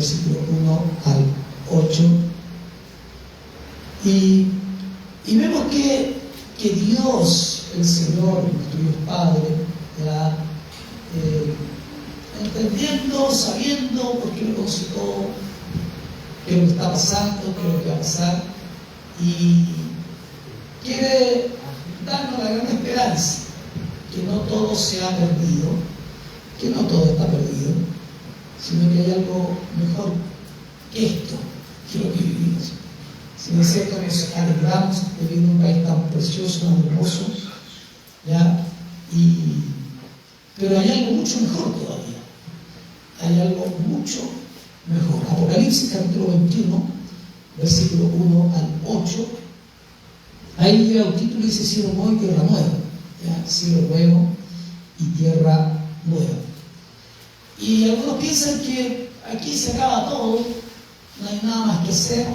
versículo 1 al 8. Y vemos que Dios, el Señor, nuestro Dios Padre, ¿verdad? Entendiendo, sabiendo, porque lo conoce todo, qué es lo que está pasando, qué es lo que va a pasar, y quiere darnos la gran esperanza, que no todo se ha perdido, que no todo está perdido, sino que hay algo mejor que esto, que lo que vivimos. Si no es cierto, nos alegramos de vivir en un país tan precioso, tan hermoso, ¿ya? Pero hay algo mucho mejor todavía. Hay algo mucho mejor. Apocalipsis capítulo 21, versículo 1 al 8. Ahí llega el título y dice cielo nuevo y tierra nueva. ¿Ya? Cielo nuevo y tierra nueva. Y algunos piensan que aquí se acaba todo, no hay nada más que hacer.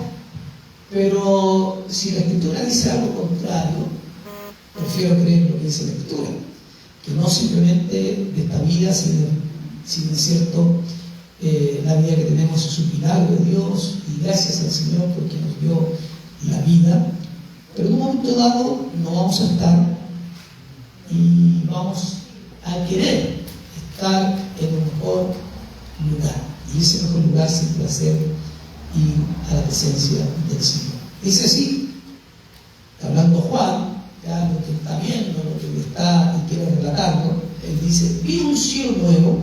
Pero si la Escritura dice algo contrario, prefiero creer lo que dice la Escritura, que no simplemente de esta vida, sino es cierto, la vida que tenemos es un milagro de Dios, y gracias al Señor porque nos dio la vida, pero en un momento dado no vamos a estar y vamos a querer estar en un mejor lugar, y ese mejor lugar siempre va a ser ir a la presencia del Señor. Dice así, hablando Juan, ya lo que está viendo, lo que está y quiere relatarlo, él dice: vi un cielo nuevo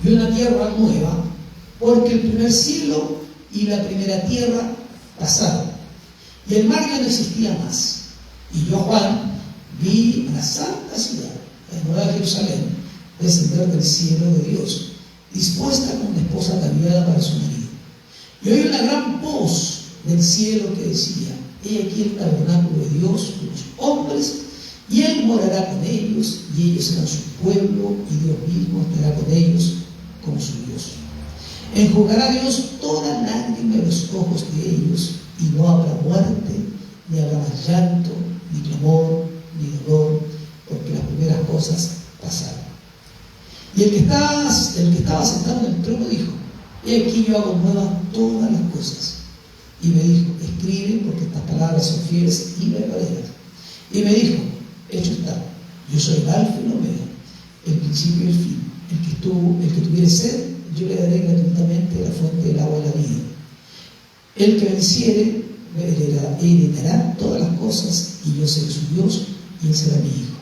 y una tierra nueva, porque el primer cielo y la primera tierra pasaron, y el mar ya no existía más. Y yo, Juan, vi a la santa ciudad, la nueva Jerusalén, descender del cielo de Dios, dispuesta como una esposa ataviada para su marido. Y oí una gran voz del cielo que decía: he aquí el tabernáculo de Dios con los hombres, y Él morará con ellos, y ellos serán su pueblo, y Dios mismo estará con ellos como su Dios. Enjugará Dios toda lágrima de los ojos de ellos, y no habrá muerte, ni habrá más llanto, ni clamor, ni dolor, porque las primeras cosas pasaron. Y el que estaba sentado en el trono dijo: he aquí yo hago nuevas todas las cosas. Y me dijo: escribe, porque estas palabras son fieles y verdaderas. Y me dijo: hecho está, yo soy el alfa y el omega, el principio y el fin. El que tuviere sed, yo le daré gratuitamente de la fuente del agua de la vida. El que venciere, heredará todas las cosas, y yo seré su Dios, y él será mi hijo.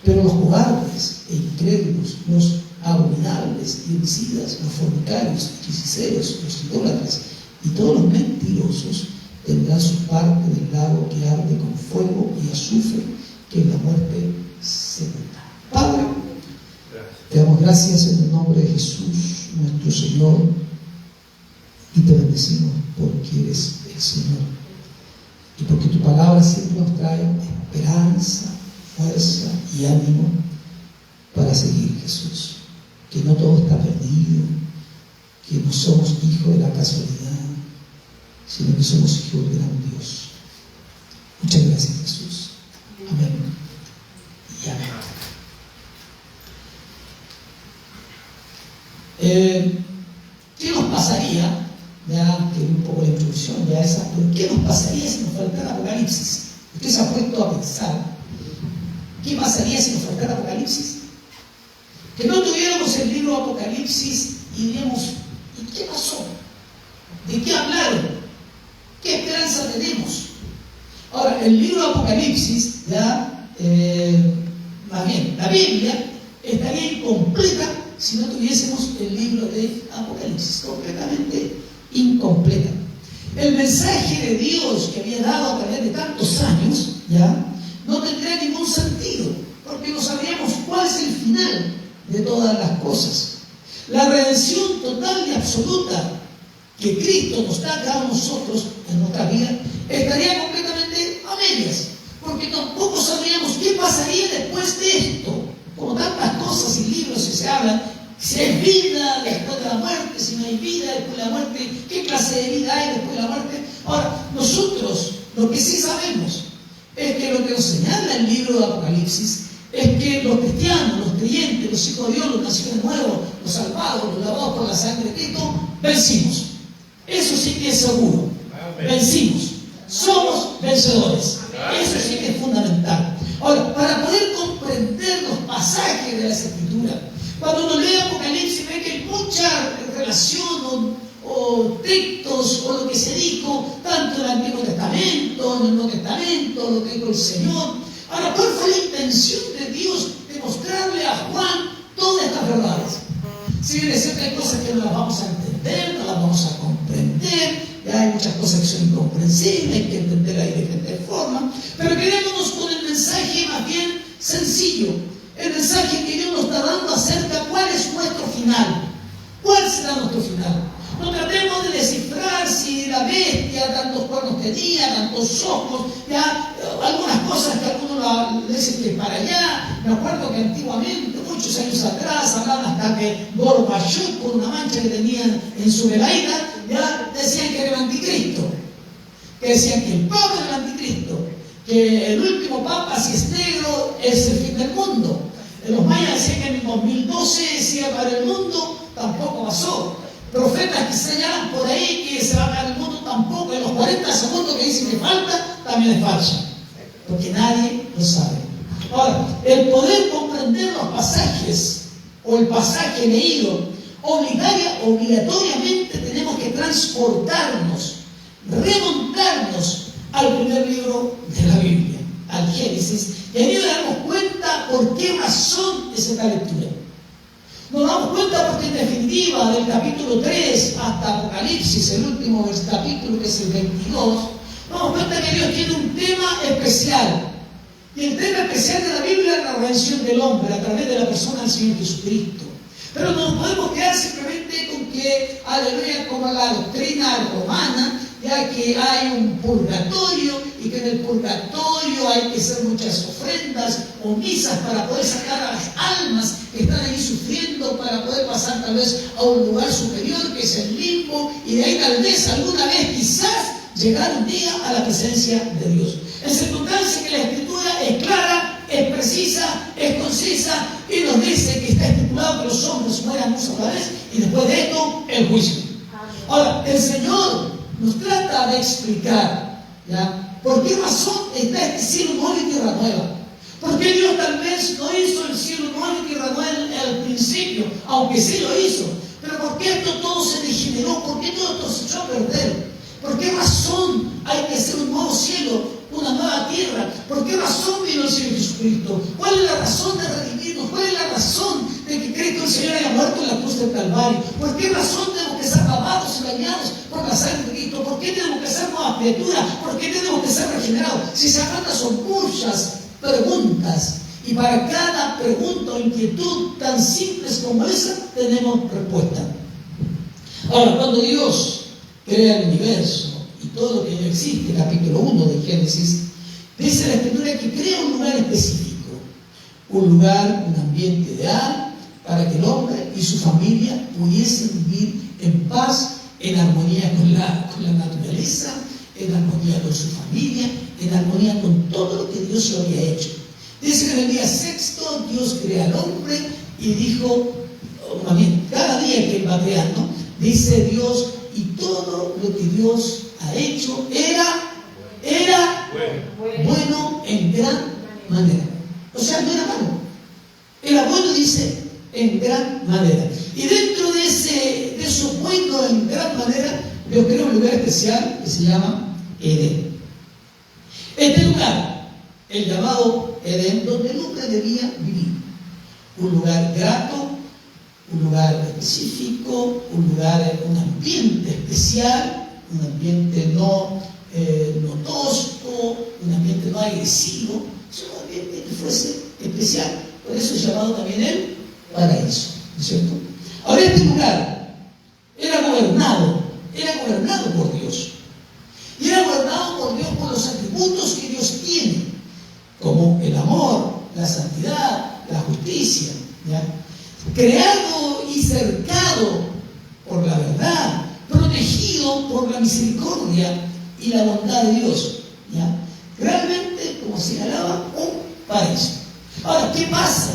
Pero los cobardes e incrédulos, los abominables y homicidas, los fornicarios, hechiceros, los idólatras y todos los mentirosos tendrán su parte del lago que arde con fuego y azufre, que es la muerte segunda. Padre, te damos gracias en el nombre de Jesús, nuestro Señor, y te bendecimos porque eres el Señor y porque tu palabra siempre nos trae esperanza, fuerza y ánimo para seguir, Jesús. Que no todo está perdido, que no somos hijos de la casualidad, sino que somos hijos del gran Dios. Muchas gracias, Jesús. Amén y amén. ¿Qué nos pasaría? Ya que un poco la introducción ya esa, pero ¿qué nos pasaría si nos faltara Apocalipsis? ¿Usted se ha puesto a pensar qué pasaría si nos faltara Apocalipsis? Que no tuviéramos el libro de Apocalipsis y diríamos: ¿y qué pasó? ¿De qué hablaron? ¿Qué esperanza tenemos? Ahora, el libro de Apocalipsis, ya, más bien, la Biblia estaría incompleta si no tuviésemos el libro de Apocalipsis, completamente incompleta. El mensaje de Dios que había dado a través de tantos años, ya, no tendría ningún sentido, porque no sabríamos cuál es el final de todas las cosas. La redención total y absoluta que Cristo nos da a cada uno de nosotros en nuestra vida estaría completamente a medias, porque tampoco sabríamos qué pasaría después de esto. Como tantas cosas y libros que se hablan, si hay vida después de la muerte, si no hay vida después de la muerte, qué clase de vida hay después de la muerte. Ahora, nosotros lo que sí sabemos es que lo que nos señala el libro de Apocalipsis es que los cristianos, los creyentes, los hijos de Dios, los nacidos de nuevo, los salvados, justificados, los lavados por la sangre de Cristo, vencimos. Eso sí que es seguro. Vencimos. Somos vencedores. Eso sí que es fundamental. Ahora, para poder comprender los pasajes de las Escrituras, cuando uno lee Apocalipsis ve que hay mucha relación o textos o lo que se dijo tanto en el Antiguo Testamento, en el Nuevo Testamento, lo que dijo el Señor. Ahora, ¿cuál fue la intención de Dios de mostrarle a Juan todas estas verdades? Si bien es cierto, hay cosas que no las vamos a entender, no las vamos a comprender, ya hay muchas cosas que son incomprensibles, hay que entenderlas de diferentes formas, pero quedémonos con el mensaje más bien sencillo, el mensaje que Dios nos está dando acerca de cuál es nuestro final. ¿Cuál será nuestro final? No tratemos de descifrar si la bestia, tantos cuernos tenía, tantos ojos, ya algunas cosas que algunos le dicen que para allá. Me acuerdo que antiguamente, muchos años atrás, hablaban hasta que Gorbachev, por una mancha que tenía en su velaina, ya decían que era el anticristo, que decían que el Papa era el anticristo, que el último Papa, si es negro, es el fin del mundo. Los mayas decían que en el 2012 se iba a acabar el mundo, tampoco pasó. Profetas que señalan por ahí que se va a acabar el mundo, tampoco. En los 40 segundos que dicen que falta, también es falso, porque nadie lo sabe. Ahora, el poder comprender los pasajes o el pasaje leído, obligatoriamente tenemos que transportarnos, remontarnos al primer libro de la Biblia, al Génesis, y ahí nos damos cuenta por qué razón es esta lectura. Nos damos cuenta porque en definitiva del capítulo 3 hasta Apocalipsis, el último capítulo que es el 22, nos damos cuenta que Dios tiene un tema especial. Y el tema especial de la Biblia es la redención del hombre a través de la persona del Señor Jesucristo. Pero no podemos quedar simplemente con que, aleluya, como la doctrina romana, ya que hay un purgatorio y que en el purgatorio hay que hacer muchas ofrendas o misas para poder sacar a las almas que están ahí sufriendo para poder pasar tal vez a un lugar superior que es el limbo, y de ahí tal vez alguna vez quizás llegar un día a la presencia de Dios. En circunstancia que la Escritura es clara, es precisa, es concisa y nos dice que está estipulado que los hombres mueran una sola vez y después de esto el juicio. Ahora, el Señor nos trata de explicar, ¿ya?, por qué razón está este cielo nuevo y tierra nueva. ¿Por qué Dios tal vez no hizo el cielo nuevo y tierra nueva al principio, aunque sí lo hizo? Pero ¿por qué esto todo se degeneró? ¿Por qué todo esto se echó a perder? ¿Por qué razón hay que hacer un nuevo cielo, una nueva tierra? ¿Por qué razón vino el Señor Jesucristo? ¿Cuál es la razón de redimirnos? ¿Cuál es la razón de que Cristo el Señor haya muerto en la cruz del Calvario? ¿Por qué razón tenemos que ser lavados y bañados por la sangre de Cristo? ¿Por qué tenemos que ser nuevas criaturas? ¿Por qué tenemos que ser regenerados? Si se trata son muchas preguntas, y para cada pregunta o inquietud tan simples como esa tenemos respuesta. Ahora, cuando Dios crea el universo y todo lo que no existe, capítulo 1 de Génesis, dice la Escritura que crea un lugar específico, un lugar, un ambiente ideal para que el hombre y su familia pudiesen vivir en paz, en armonía con la naturaleza, en armonía con su familia, en armonía con todo lo que Dios lo había hecho. Dice que en el día sexto Dios crea al hombre y dijo, cada día que él va creando, dice Dios, y todo lo que Dios ha hecho era bueno en gran manera. O sea, no era malo. Era bueno, dice, en gran manera. Y dentro de eso bueno en gran manera, Dios crea un lugar especial que se llama Edén. Este lugar, el llamado Edén, donde el hombre debía vivir. Un lugar grato, un lugar específico, un ambiente especial, un ambiente no tosco, un ambiente no agresivo, sino un ambiente que fuese especial. Por eso es llamado también el paraíso, ¿no es cierto? Ahora, este lugar era gobernado por Dios. Y era gobernado por Dios por los atributos que Dios tiene, como el amor, la santidad, la justicia, ¿ya? Creado y cercado por la verdad, protegido por la misericordia y la bondad de Dios, ¿ya? Realmente, como señalaba, un paraíso. Ahora, ¿qué pasa?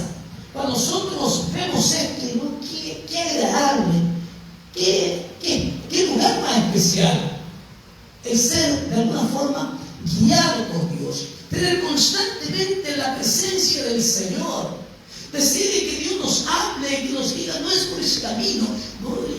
Cuando nosotros vemos esto, ¿no? Qué agradable especial. El ser, de alguna forma, guiado por Dios. Tener constantemente la presencia del Señor. Decir que Dios nos hable, que nos diga, no es por ese camino.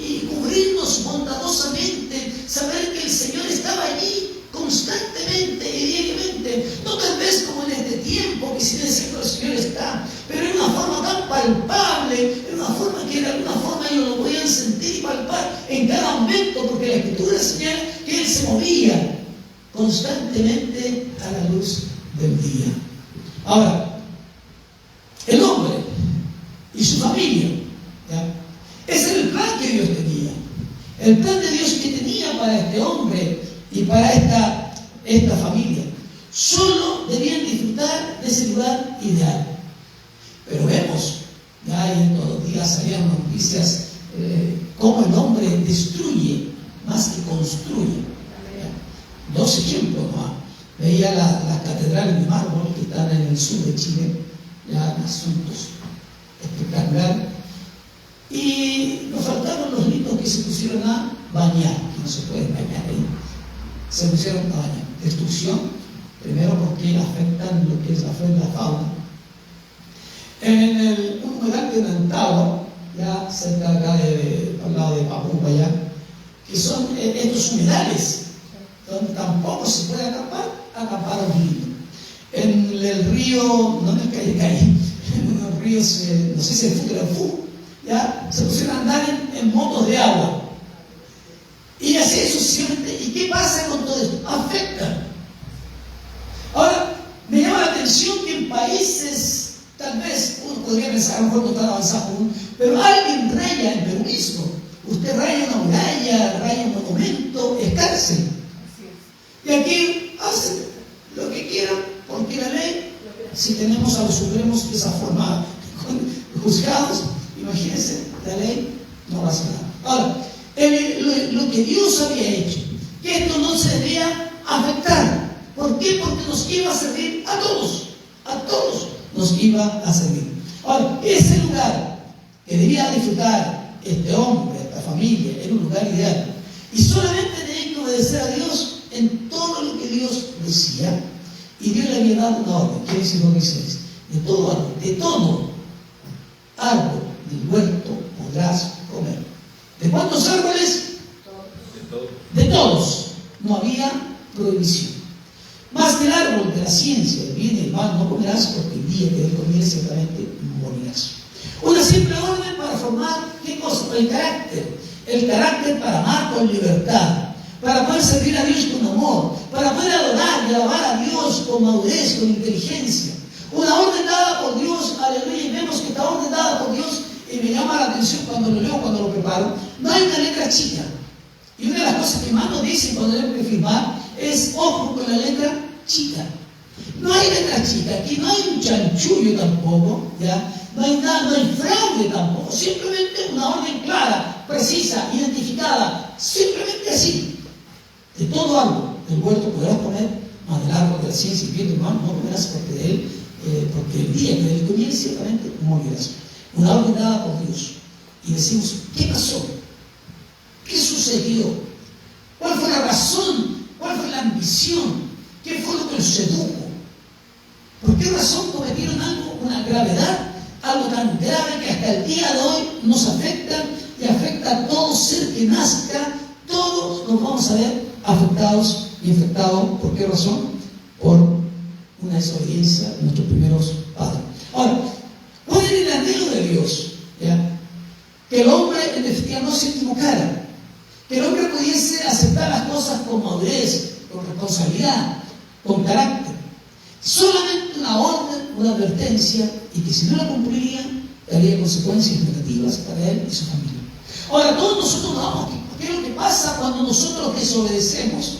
Y cubrirnos bondadosamente. Saber que el Señor estaba allí constantemente y diariamente. No tal vez como en este tiempo, que si bien siempre el Señor está, pero en una forma tan palpable, en una forma que de alguna forma ellos lo podían sentir y palpar en cada momento, porque la Escritura señala que Él se movía constantemente a la luz del día. Ahora, el hombre y su familia, ¿ya? Ese era el plan que Dios tenía. El plan de Dios que tenía para este hombre y para esta familia. Solo debían disfrutar de ese lugar ideal. Pero vemos, ya en todos los días salían noticias, cómo el hombre destruye más que construye. ¿Ya? Dos ejemplos más. Veía las catedrales de mármol que están en el sur de Chile, ya asuntos espectaculares. Y nos faltaron los niños que se pusieron a bañar, que no se pueden bañar ahí. Se pusieron a bañar. Destrucción, primero porque afectan lo que es la flora y la fauna. En un humedal de Nantagua, ya cerca de acá, al lado de Papupa, ya, que son estos humedales, donde tampoco se puede acampar a un niño. En el río, no en el Calle, en unos ríos, no sé si el Fuquerafú, ya se pusieron a andar en motos de agua. Y así sucesivamente. ¿Y qué pasa con todo esto? Afecta. Ahora, me llama la atención que en países, tal vez uno podría pensar, a lo mejor no tan avanzado, pero alguien raya en Perú mismo. Usted raya una muralla, raya un monumento, es cárcel. Y aquí hacen lo que quieran, porque la ley, si tenemos a los supremos de esa forma juzgados, imagínense, la ley no va a hacer nada. Ahora, lo que Dios había hecho, que esto no se debía afectar. ¿Por qué? Porque nos iba a servir a todos nos iba a servir. Ahora, ese lugar que debía disfrutar este hombre, esta familia, era un lugar ideal. Y solamente tenía que obedecer a Dios en todo lo que Dios decía. Y Dios le había dado una orden, quiere decir lo que dice, de todo árbol del huerto podrás comer. ¿De cuántos árboles? De todos. No había prohibición. Más que el árbol de la ciencia, el bien y el mal, no comerás, porque el día que de él comieres ciertamente morirás. Una simple orden para formar, ¿qué cosa? El carácter para amar con libertad, para poder servir a Dios con amor, para poder adorar y alabar a Dios con madurez, con inteligencia. Una orden dada por Dios, aleluya, y vemos que esta orden dada por Dios, y me llama la atención cuando lo leo, cuando lo preparo, no hay una letra chica. Y una de las cosas que más nos dicen cuando deben firmar es, ojo con la letra chica. No hay letra chica, aquí no hay un chanchullo tampoco, ¿ya? No hay nada, no hay fraude tampoco, simplemente una orden clara, precisa, identificada, simplemente así. De todo árbol del huerto podrás comer, más del árbol de la ciencia y bien del mal no comerás, porque de él, porque el día que de él comieres ciertamente morirás. Una orden dada por Dios. Y decimos, ¿qué pasó? ¿Qué sucedió? ¿Cuál fue la razón? ¿Cuál fue la ambición? ¿Qué fue lo que los sedujo? ¿Por qué razón cometieron algo, una gravedad, algo tan grave que hasta el día de hoy nos afecta y afecta a todo ser que nazca? Todos nos vamos a ver afectados y infectados. ¿Por qué razón? Por una desobediencia de nuestros primeros padres. Ahora, ¿cuál era el anhelo de Dios? ¿Ya? Que el hombre en definitiva no se equivocara, que el hombre pudiese aceptar las cosas con madurez, con responsabilidad, con carácter. Solamente una orden, una advertencia, y que si no la cumpliría, daría consecuencias negativas para él y su familia. Ahora, todos nosotros vamos, ¿qué es lo que pasa cuando nosotros desobedecemos?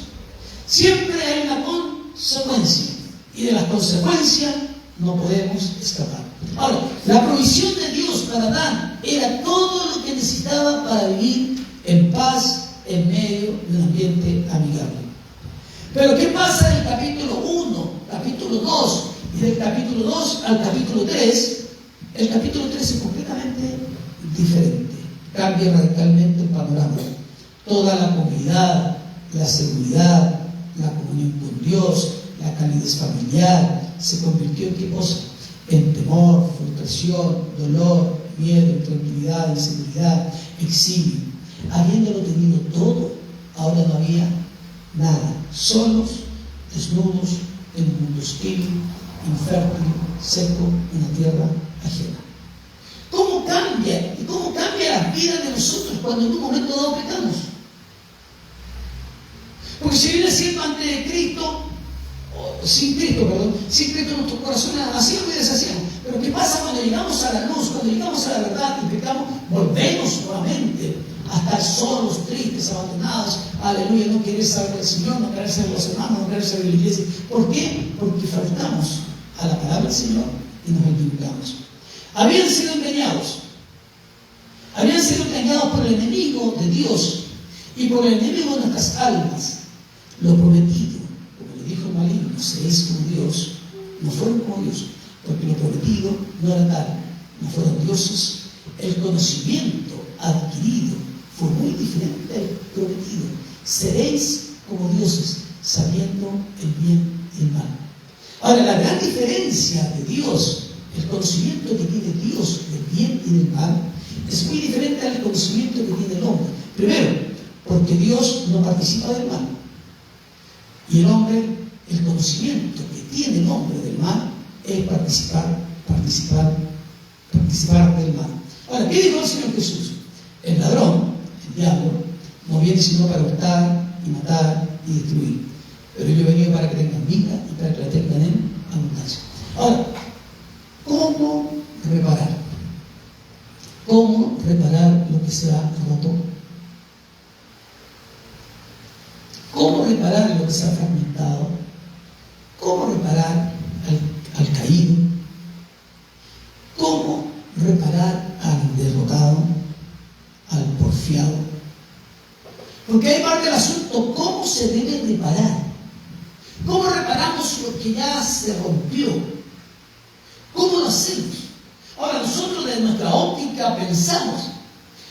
Siempre hay una consecuencia, y de las consecuencias no podemos escapar. Ahora, la provisión de Dios para Adán era todo lo que necesitaba para vivir en paz en medio de un ambiente amigable. Pero ¿qué pasa del capítulo 1, capítulo 2 y del capítulo 2 al capítulo 3? El capítulo 3 es completamente diferente, cambia radicalmente el panorama. toda la comodidad, la seguridad, la comunión con Dios, la calidez familiar, se convirtió en ¿qué cosa? En temor, frustración, dolor, miedo, intranquilidad, inseguridad, exilio. Habiéndolo tenido todo, ahora no había nada, solos, desnudos, en un mundo hostil, infértil, seco, en la tierra ajena. ¿Cómo cambia? ¿Y cómo cambia la vida de nosotros cuando en un momento dado pecamos? Porque si viene siendo antes de Cristo, sin Cristo nuestros corazones hacían y deshacían. Pero ¿qué pasa cuando llegamos a la luz, cuando llegamos a la verdad y pecamos? Volvemos nuevamente a estar solos, tristes, abandonados. Aleluya, no querer saber del Señor, no querer saber de los hermanos, no querer saber de la iglesia. ¿Por qué? Porque faltamos a la palabra del Señor y nos equivocamos. Habían sido engañados por el enemigo de Dios y por el enemigo de nuestras almas. Lo prometido, como le dijo el maligno, seréis como Dios, no fueron como Dios, porque lo prometido no era tal, no fueron dioses. El conocimiento adquirido fue muy diferente al prometido. Seréis como dioses, sabiendo el bien y el mal. Ahora, la gran diferencia de Dios, el conocimiento que tiene Dios del bien y del mal, es muy diferente al conocimiento que tiene el hombre. Primero, porque Dios no participa del mal. Y el hombre, el conocimiento que tiene el hombre del mal es participar del mal. Ahora, ¿qué dijo el Señor Jesús? El ladrón, el diablo, no viene sino para hurtar y matar y destruir. Pero yo he venido para que tengan vida y para que la tengan en abundancia. Ahora, ¿cómo reparar? ¿Cómo reparar lo que se ha roto? ¿Cómo reparar lo que se ha fragmentado? ¿Cómo reparar al caído? ¿Cómo reparar al derrotado, al porfiado? Porque hay parte del asunto, ¿cómo se debe reparar? ¿Cómo reparamos lo que ya se rompió? ¿Cómo lo hacemos? Ahora, nosotros desde nuestra óptica pensamos,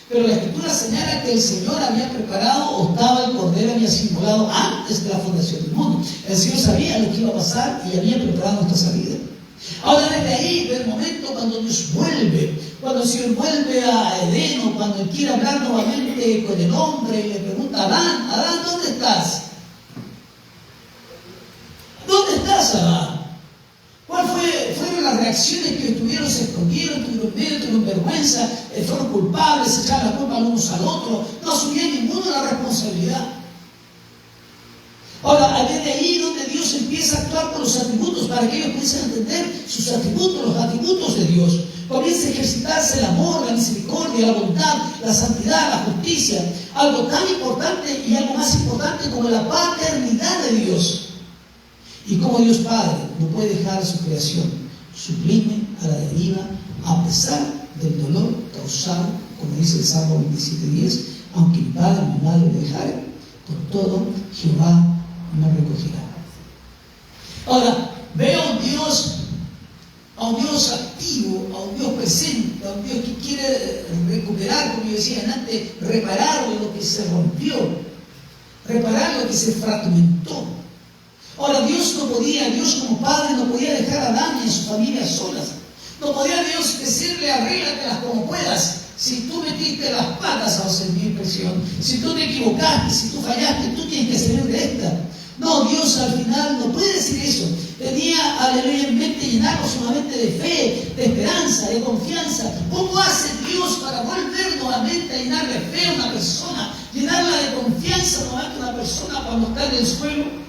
pero la Escritura señala que el Señor había preparado, o estaba el Cordero, había sido inmolado antes de la fundación del mundo. El Señor sabía lo que iba a pasar y había preparado nuestra salida. Ahora, desde ahí, del momento cuando Dios vuelve, cuando el Señor vuelve a Edén, o cuando Él quiere hablar nuevamente con el hombre y le pregunta a Adán, Adán, ¿dónde estás? ¿Dónde estás, Adán? ¿Cuáles fueron las reacciones que tuvieron? Se escondieron, tuvieron miedo, tuvieron vergüenza, fueron culpables, se echaron la culpa unos al otro, no asumían ninguno la responsabilidad. Ahora, desde ahí donde Dios empieza a actuar con los atributos para que ellos puedan entender sus atributos, los atributos de Dios. Comienza a ejercitarse el amor, la misericordia, la bondad, la santidad, la justicia, algo tan importante y algo más importante como la paternidad de Dios. Y como Dios Padre no puede dejar su creación sublime a la deriva, a pesar del dolor causado, como dice el Salmo 27:10, aunque mi padre y mi madre me dejaren, por todo Jehová me recogerá. Ahora, veo a un Dios activo, a un Dios presente, a un Dios que quiere recuperar, como yo decía antes, reparar lo que se rompió, reparar lo que se fragmentó. Ahora, Dios como Padre no podía dejar a Adán y a su familia solas. No podía Dios decirle, arréglatelas como puedas. Si tú metiste las patas, a hacer mi impresión, si tú te equivocaste, si tú fallaste, tú tienes que salir de esta. No, Dios al final no puede decir eso. Tenía, aleluya, en mente llenarnos solamente de fe, de esperanza, de confianza. ¿Cómo hace Dios para volver nuevamente a llenar de fe a una persona, llenarla de confianza nuevamente a una persona cuando está en el suelo?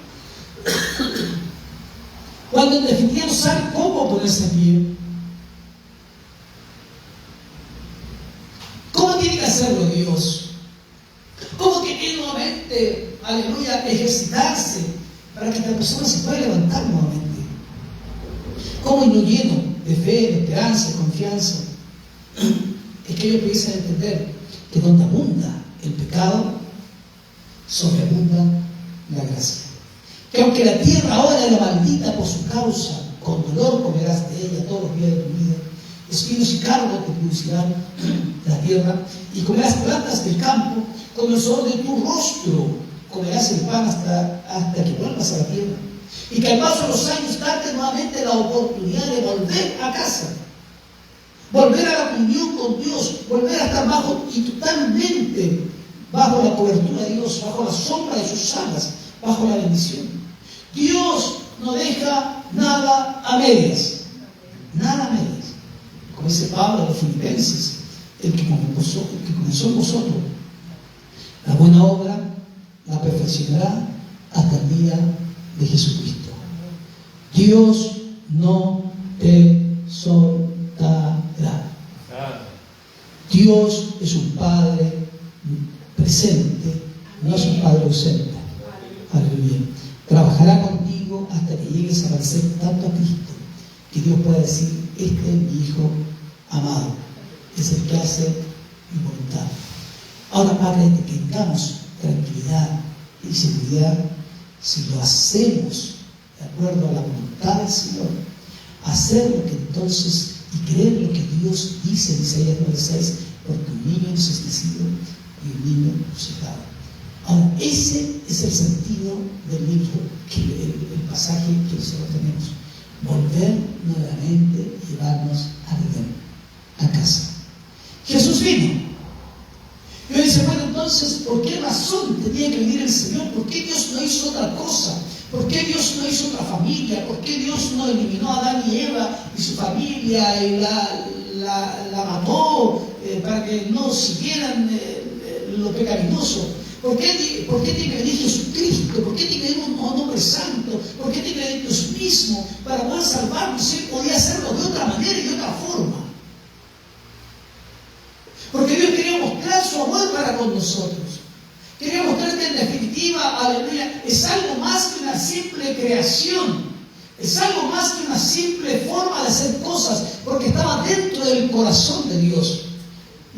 Cuando en definitiva no sabe cómo ponerse en pie. ¿Cómo tiene que hacerlo Dios? ¿Cómo tiene que nuevamente, aleluya, ejercitarse para que esta persona se pueda levantar nuevamente? ¿Cómo no lleno de fe, de esperanza, de confianza? Es que ellos pudiesen entender que donde abunda el pecado, sobreabunda la gracia. Que aunque la tierra ahora era maldita por su causa, con dolor comerás de ella todos los días de tu vida. espinos y cardos te producirán la tierra, y comerás plantas del campo, con el sol de tu rostro comerás el pan hasta que vuelvas a la tierra. Y que al paso de los años darte nuevamente la oportunidad de volver a casa, volver a la comunión con Dios, volver a estar bajo y totalmente bajo la cobertura de Dios, bajo la sombra de sus alas, bajo la bendición. Dios no deja nada a medias, nada a medias. Como dice Pablo a los Filipenses, el que comenzó en vosotros la buena obra la perfeccionará hasta el día de Jesucristo. Dios no te soltará. Dios es un Padre presente, no es un Padre ausente. Aleluya. Trabajará contigo hasta que llegues a parecer tanto a Cristo, que Dios pueda decir: este es mi Hijo amado, es el que hace mi voluntad. Ahora, para que tengamos tranquilidad y seguridad, si lo hacemos de acuerdo a la voluntad del Señor, hacer lo que entonces y creer lo que Dios dice en Isaías 9:6, porque un niño nos es nacido y un niño nos es dado. Ahora, ese es el sentido del libro, el pasaje que nosotros tenemos. Volver nuevamente y llevarnos a casa. Jesús vino. Y uno dice: bueno, entonces, ¿por qué razón tenía que venir el Señor? ¿Por qué Dios no hizo otra cosa? ¿Por qué Dios no hizo otra familia? ¿Por qué Dios no eliminó a Adán y Eva y su familia y la mató para que no siguieran lo pecaminoso? ¿Por qué tiene que venir Jesucristo? ¿Por qué tiene que venir un hombre santo? ¿Por qué tiene que venir Dios mismo para poder salvarnos? Él podía hacerlo de otra manera y de otra forma. Porque Dios quería mostrar su amor para con nosotros. Quería mostrar que en definitiva, aleluya, es algo más que una simple creación. Es algo más que una simple forma de hacer cosas, porque estaba dentro del corazón de Dios.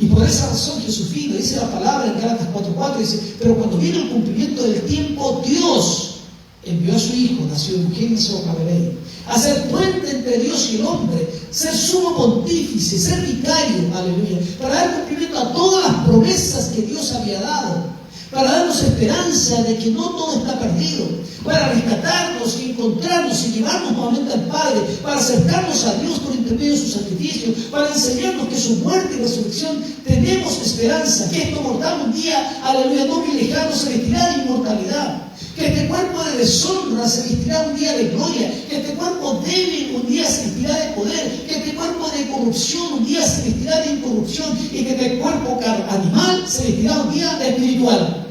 Y por esa razón Jesús vino, dice la palabra en Gálatas 4:4, dice: pero cuando vino el cumplimiento del tiempo, Dios envió a su Hijo, nacido de mujer y nacido de a ser puente entre Dios y el hombre, ser sumo pontífice, ser vicario, aleluya, para dar cumplimiento a todas las promesas que Dios había dado, para darnos esperanza de que no todo está perdido, para rescatarnos y encontrarnos y llevarnos nuevamente al Padre, para acercarnos a Dios por intermedio de su sacrificio, para enseñarnos que su muerte y resurrección tenemos esperanza, que esto mortal un día, aleluya, no muy lejano, se vestirá de inmortalidad, que este cuerpo de deshonra se vestirá un día de gloria, que este cuerpo débil un día se vestirá de poder, que este cuerpo de corrupción un día se vestirá de incorrupción, y que este cuerpo animal se vestirá un día de espiritual.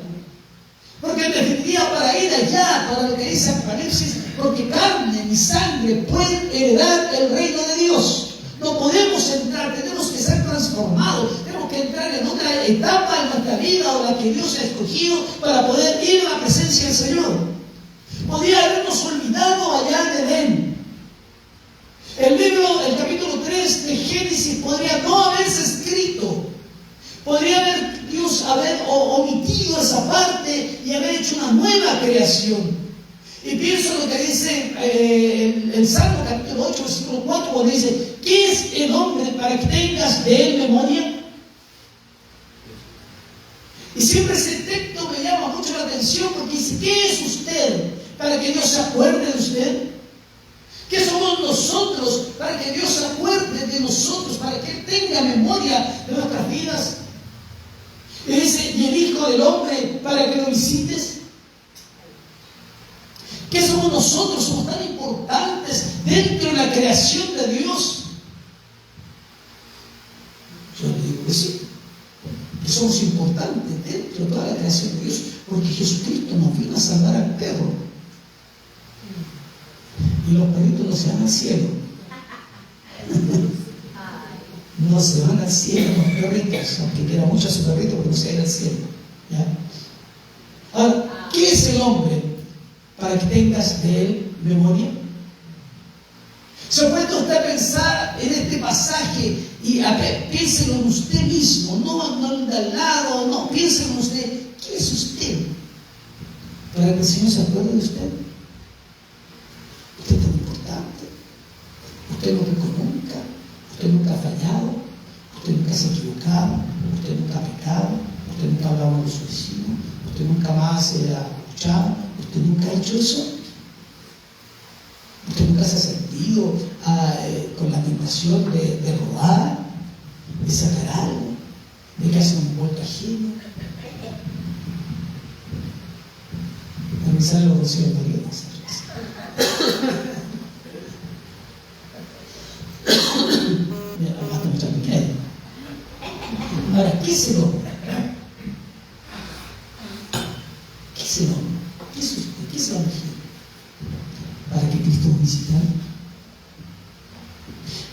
Porque en definitiva, para ir allá, para lo que dice Apocalipsis, porque carne ni sangre pueden heredar el reino de Dios. No podemos entrar, tenemos que ser transformados, tenemos que entrar en otra etapa de nuestra vida o la que Dios ha escogido para poder ir a la presencia del Señor. Podría habernos olvidado allá en Edén. El capítulo 3 de Génesis podría no haberse escrito. Podría Dios haber omitido esa parte y haber hecho una nueva creación. Y pienso en lo que dice el Salmo capítulo 8, versículo 4, cuando dice: ¿qué es el hombre para que tengas de él memoria? Y siempre ese texto me llama mucho la atención, porque dice: ¿qué es usted para que Dios se acuerde de usted? ¿Qué somos nosotros para que Dios se acuerde de nosotros, para que Él tenga memoria de nuestras vidas? Y dice: ¿y el Hijo del Hombre para que lo visites? ¿Qué somos nosotros? Somos tan importantes dentro de la creación de Dios. Yo le digo que sí, que somos importantes dentro de toda la creación de Dios, porque Jesucristo nos vino a salvar al perro. Y los perritos no se van al cielo. No se van al cielo los perritos, aunque quiera mucho a su perrito, pero no se van al cielo. ¿Ya? Ahora, ¿qué es el hombre para que tengas de él memoria? ¿Se ha puesto usted a pensar en este pasaje y piénselo en usted mismo, no de al lado, no, piénselo en usted? ¿Quién es usted para que el Señor se acuerde de usted? Usted es tan importante, usted no pecó nunca, usted nunca ha fallado. usted nunca ha hablado con su vecino, usted nunca más se ha escuchado, usted nunca ha hecho eso. Usted nunca se ha sentido con la tentación de robar, de sacar algo, de que hace un vuelto ajeno. A mí sale los bolsillos de Dios. Mira, hasta mucha pequeña. Ahora, ¿qué es el hombre? ¿Qué es el hombre? ¿Qué es usted? ¿Qué es la mujer? Para que Cristo nos visitara.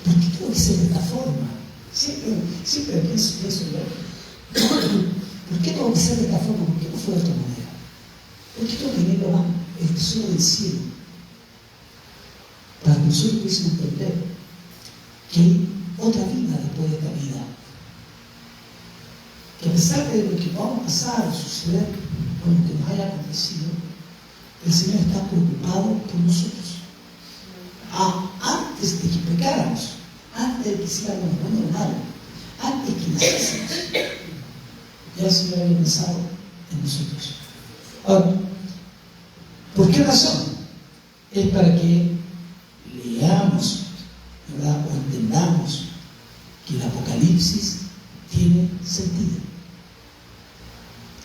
¿Por qué tengo que ser de esta forma? Siempre pienso yo. ¿Por qué tengo que ser de esta forma? ¿Por qué no fue de otra manera? ¿Por qué tengo que tener el tesoro del cielo? Para que nosotros pudiésemos entender que hay otra vida después de esta vida. Que a pesar de lo que vamos a pasar o suceder con lo que nos haya acontecido, el Señor está preocupado por nosotros. Antes de que pecáramos, antes de que hiciéramos bueno o malo, antes de que naciésemos, ya el Señor había pensado en nosotros. Ahora, ¿por qué razón? Es para que leamos, ¿verdad? O entendamos que el Apocalipsis tiene sentido.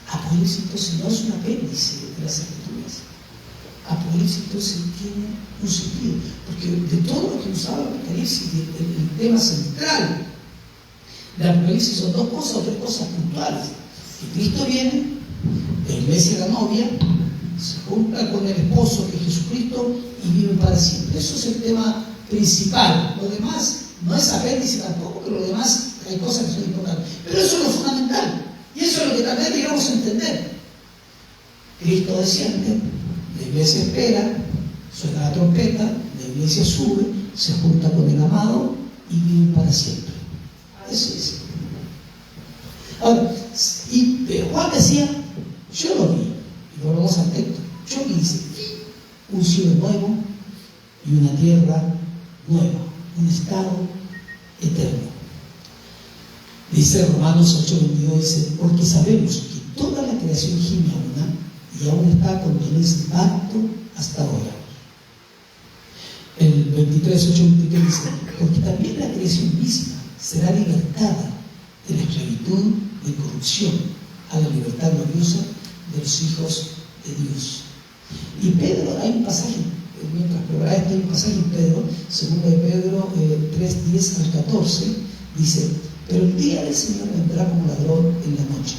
Apocalipsis entonces no es un apéndice de las Escrituras. Apocalipsis entonces tiene un sentido, porque de todo lo que nos habla Apocalipsis, el tema central de Apocalipsis son dos cosas o tres cosas puntuales: que Cristo viene, la iglesia y la novia se junta con el esposo que es Jesucristo y viven para siempre. Eso es el tema principal. Lo demás no es apéndice tampoco, pero lo demás hay cosas que son importantes. Pero eso es lo fundamental, y eso es lo que tal vez llegamos a entender. Cristo desciende, la iglesia espera, suena la trompeta, la iglesia sube, se junta con el amado y viven para siempre. Eso es. Ahora, y Juan decía, yo lo vi, y volvemos al texto, yo vi un cielo nuevo y una tierra nueva, un estado eterno. Dice Romanos 8:22, dice, porque sabemos que toda la creación gime a una y aún está con quienes pacto hasta ahora. El 23:8-23 dice, porque también la creación misma será libertada de la esclavitud de corrupción a la libertad gloriosa de los hijos de Dios. Y Pedro, hay un pasaje, mientras preparaba hay un pasaje en Pedro, segundo de Pedro 3:10-14, dice, pero el día del Señor vendrá como ladrón en la noche,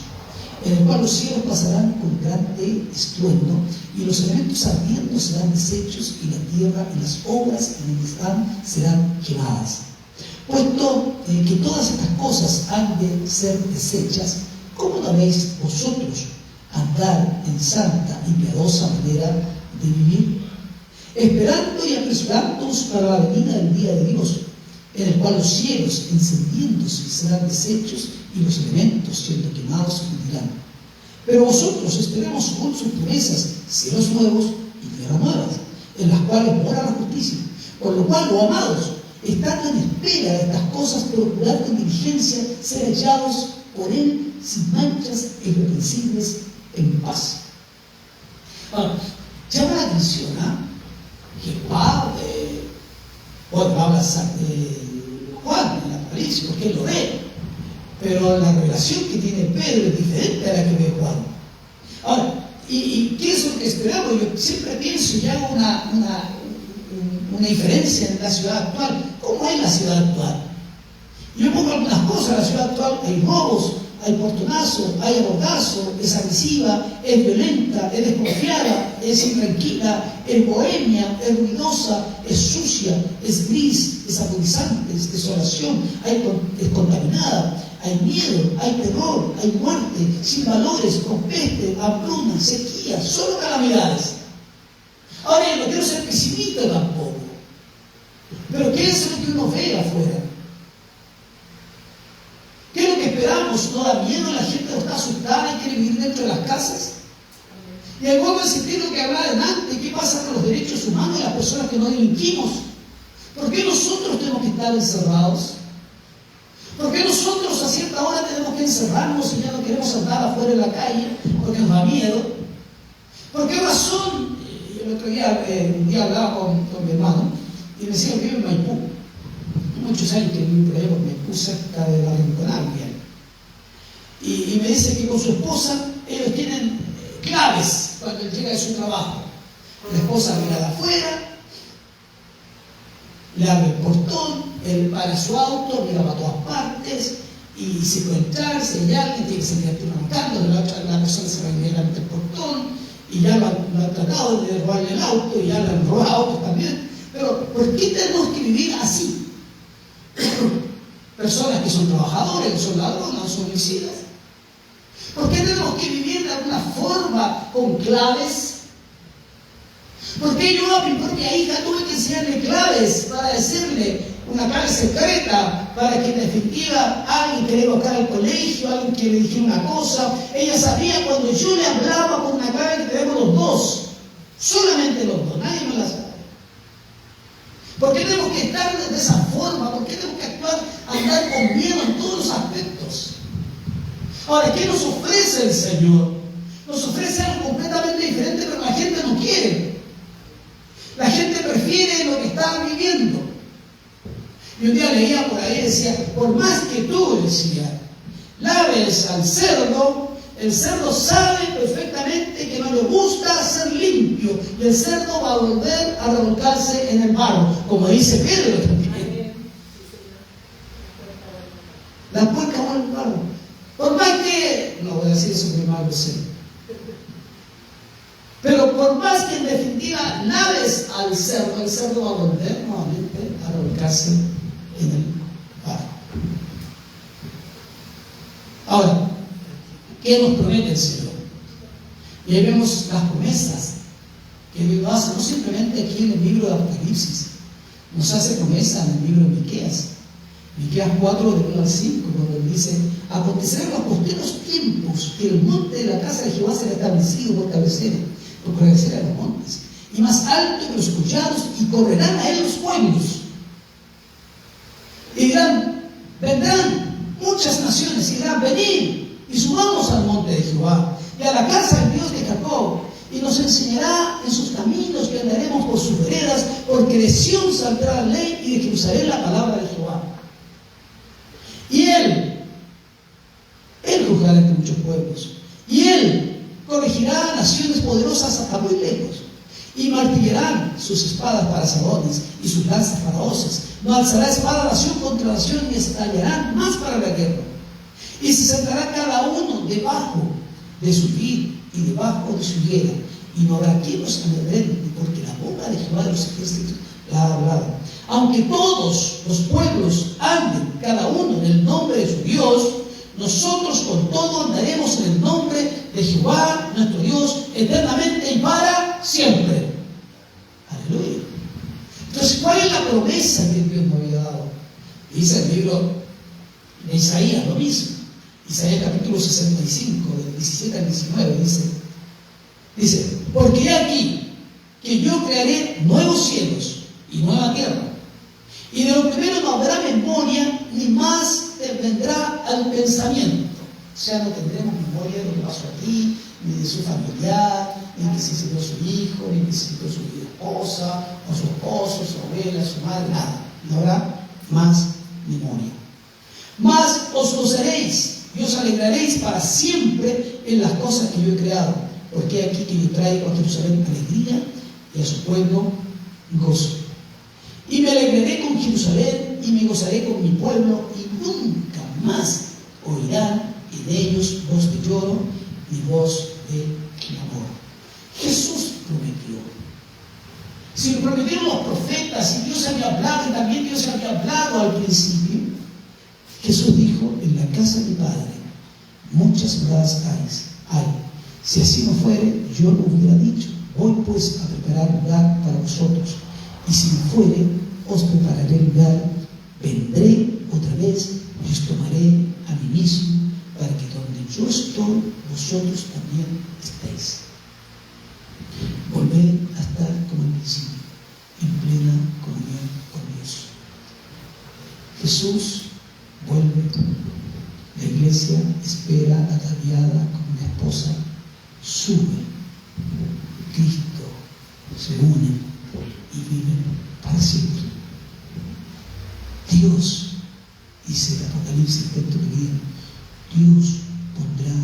en el cual los cielos pasarán con grande estruendo, y los elementos ardiendo serán deshechos, y la tierra y las obras en el que están serán quemadas. Puesto que todas estas cosas han de ser deshechas, ¿cómo no habéis vosotros andar en santa y piadosa manera de vivir? Esperando y apresurándoos para la venida del día de Dios, en el cual los cielos encendiéndose serán deshechos y los elementos siendo quemados se fundirán. Pero vosotros esperamos con sus promesas cielos nuevos y tierras nuevas, en las cuales mora la justicia. Por lo cual, oh amados, estando en espera de estas cosas, procurad con diligencia ser hallados por Él sin manchas e irreprensibles en paz. Ahora, llama la atención que Juan habla Juan en la Apocalipsis, porque él lo ve, pero la revelación que tiene Pedro es diferente a la que ve Juan. Ahora, ¿y qué es lo que esperamos? Yo siempre pienso y hago una diferencia en la ciudad actual. ¿Cómo es la ciudad actual? Yo pongo algunas cosas. En la ciudad actual hay robos, hay portonazos, hay abordazo, es agresiva, es violenta, es desconfiada, es intranquila, es bohemia, es ruidosa, es sucia, es gris, es agonizante, es desolación, es contaminada, hay miedo, hay terror, hay muerte, sin valores, con peste, hambruna, sequía, solo calamidades. Ahora yo no quiero ser pesimista tampoco, pero ¿qué es lo que uno ve afuera? ¿Qué es lo que esperamos? ¿No da miedo? La gente no está asustada y quiere vivir dentro de las casas. Y al vuelvo a sentir lo que hablaba delante, ¿qué pasa con los derechos humanos de las personas que no delinquimos? ¿Por qué nosotros tenemos que estar encerrados? ¿Por qué nosotros a cierta hora tenemos que encerrarnos y ya no queremos andar afuera en la calle porque nos da miedo? ¿Por qué razón? El otro día, un día hablaba con mi hermano y me decía que vive en Maipú. Muchos años que viví por allá por Maipú, cerca de la Rinconaglia. Y me dice que con su esposa ellos tienen claves cuando él llega de su trabajo. La esposa mira de afuera, le abre el portón, él para su auto, mira para todas partes, y si puede entrar, si hay alguien, tiene que salir arrancando, la persona se va a ir ante el portón, y ya lo han tratado de robarle el auto, y ya le han robado autos también. Pero ¿por qué tenemos que vivir así? Personas que son trabajadores, que son ladrones, son homicidas. ¿Por qué tenemos que vivir de alguna forma con claves? ¿Por qué yo a mi propia hija tuve que enseñarle claves para decirle una clave secreta para que en definitiva alguien que le iba a buscar al colegio, alguien que le dijera una cosa, ella sabía cuando yo le hablaba con una clave que tenemos los dos, solamente los dos, nadie más la sabe? ¿Por qué tenemos que estar de esa forma? ¿Por qué tenemos que andar con miedo en todos los aspectos? Ahora, ¿qué nos ofrece el Señor? Nos ofrece algo completamente diferente, pero la gente no quiere. La gente prefiere lo que está viviendo. Y un día leía por ahí, decía, por más que tú, decía, laves al cerdo, el cerdo sabe perfectamente que no le gusta ser limpio, y el cerdo va a volver a revolcarse en el barro, como dice Pedro también. La puerca va al barro. Por más que, no voy a decir eso que mal lo sé, pero por más que en definitiva laves al cerdo, el cerdo va a volver nuevamente a revolcarse en el barro. Ahora, ¿qué nos promete el Señor? Y ahí vemos las promesas que Dios hace, no simplemente aquí en el libro de Apocalipsis, nos hace promesa en el libro de Miqueas 4, del 1 al 5, cuando él dice: acontecerá en los posteros tiempos que el monte de la casa de Jehová será establecido por cabecera de los montes, y más alto que los collados, y correrán a él los pueblos. Y dirán, vendrán muchas naciones, y dirán, venid, y subamos al monte de Jehová, y a la casa del Dios de Jacob, y nos enseñará en sus caminos, que andaremos por sus veredas, porque de Sión saldrá la ley, y de Jerusalén la palabra de Jehová. Y él juzgará entre muchos pueblos, y él corregirá a naciones poderosas hasta muy lejos, y martillarán sus espadas para sabones y sus lanzas para hoces. No alzará espada nación contra nación, ni estallarán más para la guerra. Y se sentará cada uno debajo de su vid y debajo de su higuera, y no habrá quien los amedrente, porque la boca de Jehová de los ejércitos la ha hablado. Aunque todos los pueblos anden cada uno en el nombre de su Dios, nosotros con todo andaremos en el nombre de Jehová, nuestro Dios, eternamente y para siempre. Aleluya. Entonces, ¿cuál es la promesa que Dios nos había dado? Dice el libro de Isaías lo mismo. Isaías capítulo 65, del 17 al 19, dice, porque he aquí que yo crearé nuevos cielos y nueva tierra, y de lo primero no habrá memoria, ni más te vendrá al pensamiento. O sea, no tendremos memoria de lo que pasó aquí, ni de su familiar, ni de que se sirvió su hijo, ni que se sirvió su esposa, o su esposo, su abuela, su madre, nada. No habrá más memoria. Más os gozaréis y os alegraréis para siempre en las cosas que yo he creado, porque aquí que yo traigo a Jerusalén alegría y a su pueblo gozo. Y me alegraré con Jerusalén y me gozaré con mi pueblo, y nunca más oirán en ellos voz de lloro ni voz de clamor. Jesús prometió. Si lo prometieron los profetas, y Dios había hablado, y también Dios había hablado al principio, Jesús dijo: en la casa de mi Padre muchas moradas hay. Si así no fuere, yo lo hubiera dicho. Voy pues a preparar lugar para vosotros, y si no fuere, os prepararé lugar. Vendré otra vez y os tomaré a mí mismo, para que donde yo estoy, vosotros también estéis. Volver a estar como al principio, en plena comunión con Dios. Jesús vuelve iglesia espera ataviada como una esposa, sube. Cristo se unen y viven para siempre. Dios, dice el Apocalipsis, texto que viene, Dios pondrá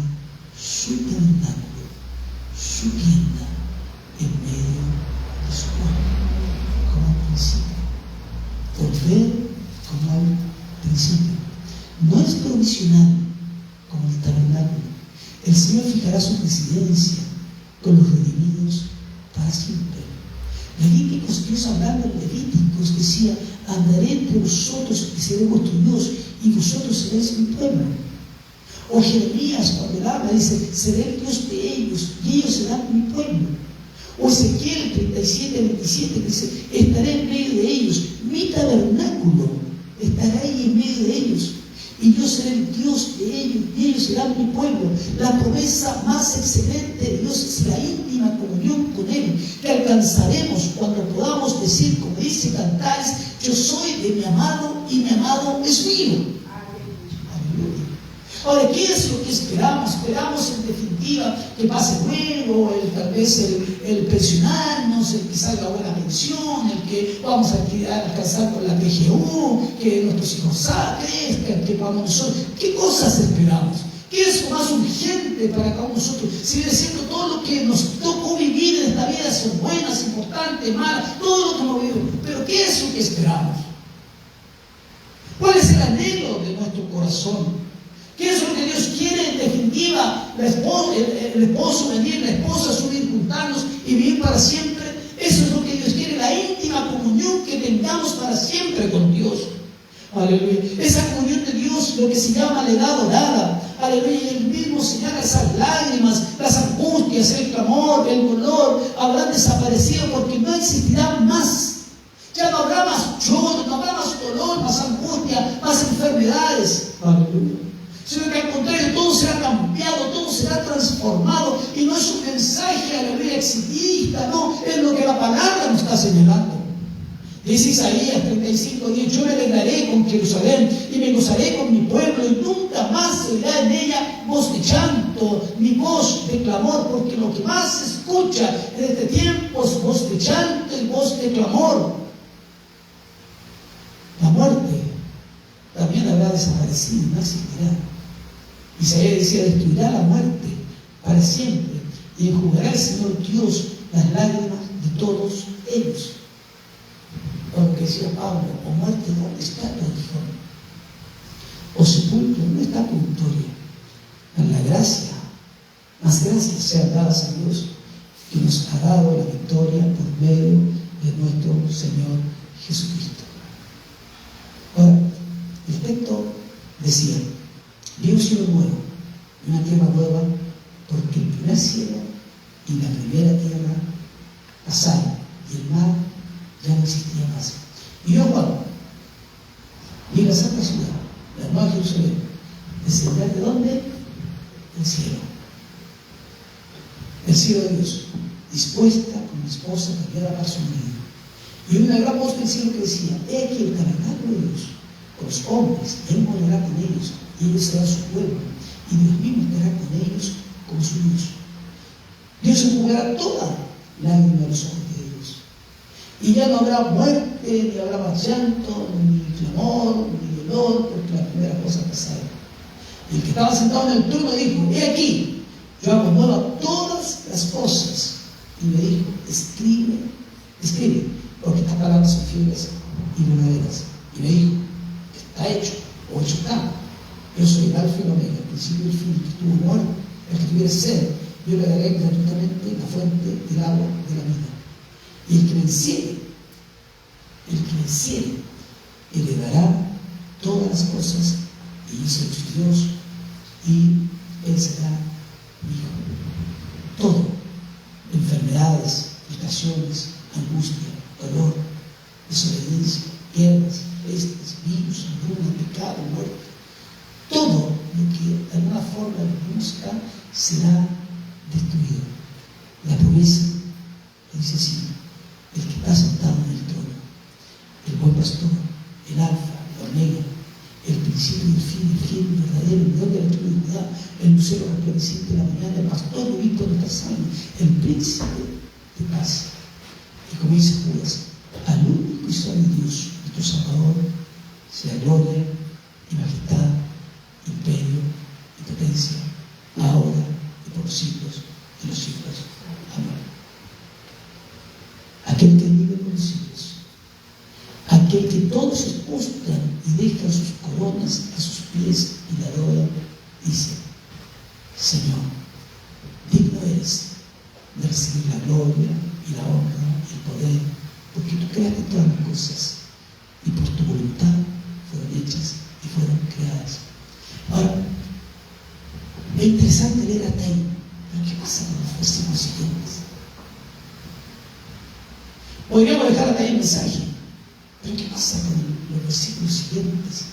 su tabernáculo, su tienda en medio de su pueblo, como al principio. Volver como al principio. No es provisional como el tabernáculo. El Señor fijará su residencia con los redimidos para siempre. Levíticos, Dios hablando en Levíticos decía: andaré entre vosotros y seré vuestro Dios, y vosotros seréis mi pueblo. O Jeremías, cuando él habla, dice: seré el Dios de ellos, y ellos serán mi pueblo. O Ezequiel 37:27 dice: estaré en medio de ellos, mi tabernáculo estará ahí en medio de ellos, y yo seré el Dios de ellos, y ellos serán mi pueblo. La promesa más excelente de Dios es la íntima comunión con Él, que alcanzaremos cuando podamos decir, como dice Cantares: yo soy de mi amado, y mi amado es mío. Aleluya. Ahora, ¿qué es lo que esperamos? Esperamos, en definitiva, que pase luego, tal vez el pensionarnos, el que salga buena pensión, el que vamos a alcanzar con la PGU, que nuestros hijos crezcan, que podamos nosotros. ¿Qué cosas esperamos? ¿Qué es lo más urgente para cada uno de nosotros? Si es cierto, todo lo que nos tocó vivir en esta vida son buenas, importantes, malas, todo lo que hemos vivido. Pero ¿qué es lo que esperamos? ¿Cuál es el anhelo de nuestro corazón? ¿Qué es lo que Dios quiere? En definitiva, el esposo venir, la esposa subir, juntarnos y vivir para siempre. Eso es lo que Dios quiere, la íntima comunión que tengamos para siempre con Dios. Aleluya. Esa comunión de Dios, lo que se llama la edad dorada. Aleluya. Y Él mismo señala esas lágrimas, las angustias, el clamor, el dolor, habrán desaparecido porque no existirán más. Ya no habrá más lloro, no habrá más dolor, más angustia, más enfermedades. Aleluya. Sino que al contrario, todo será cambiado, todo será transformado, y no es un mensaje, aleluya, exitista, no, es lo que la palabra nos está señalando. Dice Isaías 35:10: yo me alegraré con Jerusalén y me gozaré con mi pueblo, y nunca más se oirá en ella voz de llanto ni voz de clamor, porque lo que más se escucha en este tiempo es voz de llanto y voz de clamor. La muerte también habrá desaparecido, no existirá. Isaías decía: destruirá la muerte para siempre, y enjugará el Señor Dios las lágrimas de todos ellos. Como decía Pablo: o muerte, ¿dónde está tu aguijón? O sepulcro, ¿dónde está tu victoria? En la gracia, más gracias sean dadas a Dios, que nos ha dado la victoria por medio de nuestro Señor Jesucristo. Ahora, el texto decía: vi un cielo nuevo y una tierra nueva, porque el primer cielo y la primera tierra pasaron, y el mar ya no existía más. Y yo, Juan, vi la santa ciudad, la nueva Jerusalén, descender ¿de dónde? Del cielo. El cielo de Dios, dispuesta como una esposa que había para su marido. Y una gran voz del cielo que decía: he aquí el tabernáculo de Dios con los hombres, y Él morará con ellos, y ellos serán su pueblo, y Dios mismo estará con ellos como su Dios. Dios enjugará toda lágrima de los ojos de ellos, y ya no habrá muerte, ni habrá más llanto, ni clamor, ni dolor, porque las primeras cosas pasaron. Y el que estaba sentado en el trono dijo: he aquí, yo hago nuevas todas las cosas. Y me dijo: escribe, porque estas palabras son fieles y verdaderas. Y me dijo: está hecho, o hecho está. Yo soy el alfa y el omega, el principio y el fin, el que estuvo muerto, el que tuviera sed, yo le daré gratuitamente la fuente del agua de la vida. Y el que venciere, heredará todas las cosas, y yo seré su Dios, y Él será mi hijo. Todo, enfermedades, frustraciones, angustia, dolor, desobediencia, guerras, pestes, virus, hambruna, pecado, muerte, todo lo que de alguna forma vivimos acá será destruido. La promesa dice así: el que está sentado en el trono, el buen pastor, el alfa, el omega, el principio y el fin, el fiel y verdadero, el Dios de la el lucero resplandeciente de la mañana, el pastor lobito de nuestras almas, el príncipe de paz. Y como dice Judas, al único y solo Dios, nuestro Salvador, sea gloria y majestad, imperio y potencia, ahora y por los siglos de los siglos. Amén. Aquel que vive por los siglos, aquel que todos se postran y dejan sus coronas a sus pies y la adoran, dice: Señor, digno eres de recibir la gloria y la honra y el poder, porque tú creaste todas las cosas y por tu voluntad fueron hechas y fueron creadas. Ahora, es interesante leer hasta ahí, pero ¿qué pasa con los versículos siguientes? Podríamos dejar hasta ahí el mensaje, pero ¿qué pasa con los versículos siguientes?